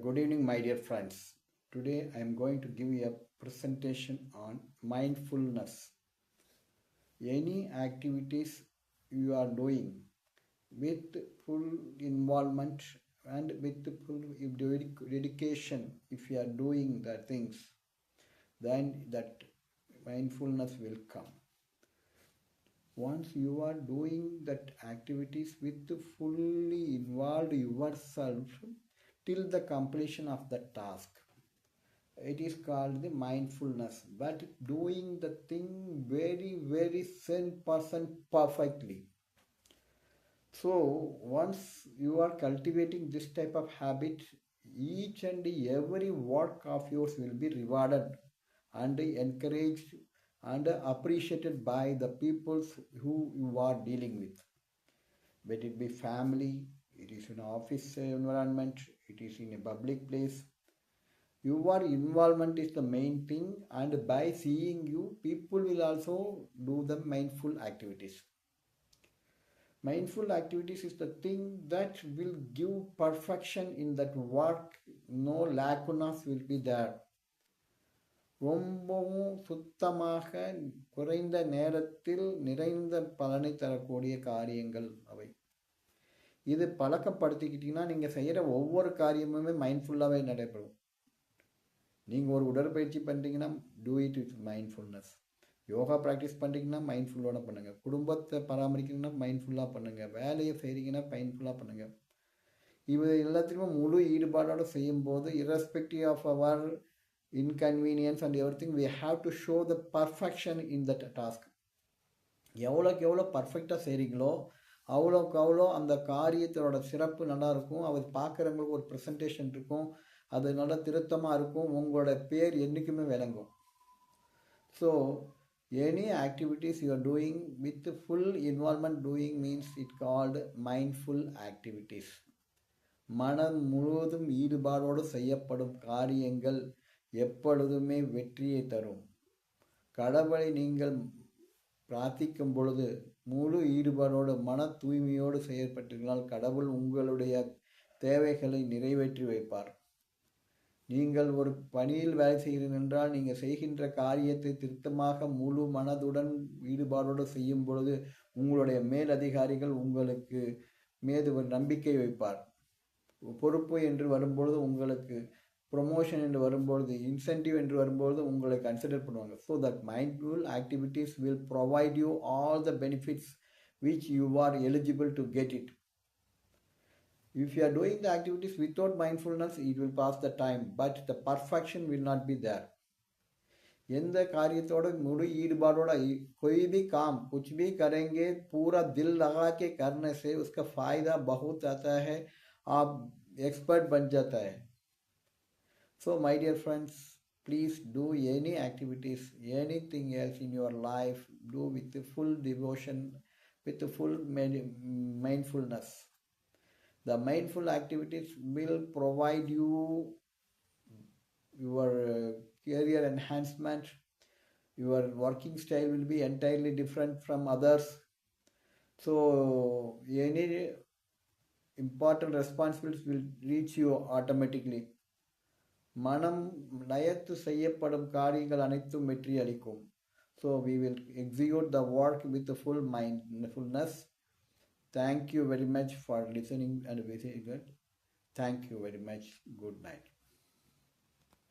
Good evening, my dear friends. Today I am going to give you a presentation on mindfulness. Any activities you are doing with full involvement and with full dedication, if you are doing the things, then that mindfulness will come. Once you are doing that activities with fully involved yourself till the completion of the task, it is called the mindfulness, but doing the thing very 10% perfectly. So once you are cultivating this type of habit, each and every work of yours will be rewarded and encouraged and appreciated by the peoples who you are dealing with. Let it be family, it is in office environment, it is in a public place. Your involvement is the main thing, and by seeing you, people will also do the mindful activities. Mindful activities is the thing that will give perfection in that work. No lacunas will be there. ரொம்பவும் சுத்தமாக குறைந்த நேரத்தில் நிறைந்த பலனை தரக்கூடிய காரியங்கள் அவை. இது பழக்கப்படுத்திக்கிட்டீங்கன்னா நீங்கள் செய்கிற ஒவ்வொரு காரியமுமே மைண்ட்ஃபுல்லாகவே நடைபெறும். நீங்கள் ஒரு உடற்பயிற்சி பண்ணுறீங்கன்னா do it with mindfulness. Yoga practice பண்ணுறீங்கன்னா மைண்ட்ஃபுல்லோட பண்ணுங்கள். குடும்பத்தை பராமரிக்கிறீங்கன்னா மைண்ட்ஃபுல்லாக பண்ணுங்கள். வேலையை செய்கிறீங்கன்னா மைண்ட்ஃபுல்லாக பண்ணுங்கள். இது எல்லாத்துலேயுமே முழு ஈடுபாடோடு செய்யும்போது irrespective of our inconvenience and everything, we have to show the perfection in that task. எவ்வளோக்கு எவ்வளோ பர்ஃபெக்டாக செய்கிறீங்களோ அவ்வளோக்கு அவ்வளோ அந்த காரியத்தோட சிறப்பு நல்லாயிருக்கும். அவர் பார்க்குறவங்களுக்கு ஒரு ப்ரெசன்டேஷன் இருக்கும், அது நல்லா திருத்தமாக இருக்கும், உங்களோட பேர் என்றைக்குமே விளங்கும். So any activities you are doing with full involvement doing means it called mindful activities. மனம் முழுவதும் ஈடுபாடோடு செய்யப்படும் காரியங்கள் எப்பொழுதுமே வெற்றியை தரும். கடவுளை நீங்கள் பிரார்த்திக்கும் பொழுது முழு ஈடுபாடோடு மன தூய்மையோடு செயற்பட்டீர்களால் கடவுள் உங்களுடைய தேவைகளை நிறைவேற்றி வைப்பார். நீங்கள் ஒரு பணியில் வேலை செய்கிறீர்கள் என்றால் நீங்கள் செய்கின்ற காரியத்தை திருத்தமாக முழு மனதுடன் ஈடுபாடோடு செய்யும் பொழுது உங்களுடைய மேலதிகாரிகள் உங்களுக்கு மீது ஒரு நம்பிக்கை வைப்பார். பொறுப்பு என்று வரும்பொழுது உங்களுக்கு ப்ரொமோஷன் என்று வரும்பொழுது இன்சென்டிவ் என்று வரும்பொழுது உங்களை கன்சிடர் பண்ணுவாங்க. So that mindful activities will provide you all the benefits which you are eligible to get it. If you are doing the activities without mindfulness, it will pass the time, but the perfection will not be there. எந்த காரியத்தோட முழு ஈடுபாடோட कोई भी काम कुछ भी करेंगे पूरा दिल लगा के करने से उसका फायदा बहुत आता है, आप एक्सपर्ट बन जाता है. So my dear friends, please do any activities, anything else in your life, do with the full devotion, with the full mindfulness. The mindful activities will provide you your career enhancement. Your working style will be entirely different from others. So any important responsibilities will reach you automatically. மனம் லயத்து செய்யப்படும் காரியங்கள் அனைத்தும் வெற்றி அளிக்கும். So we will execute the work with the full mindfulness. Thank you very much for listening and visiting. Thank you very much. Good night.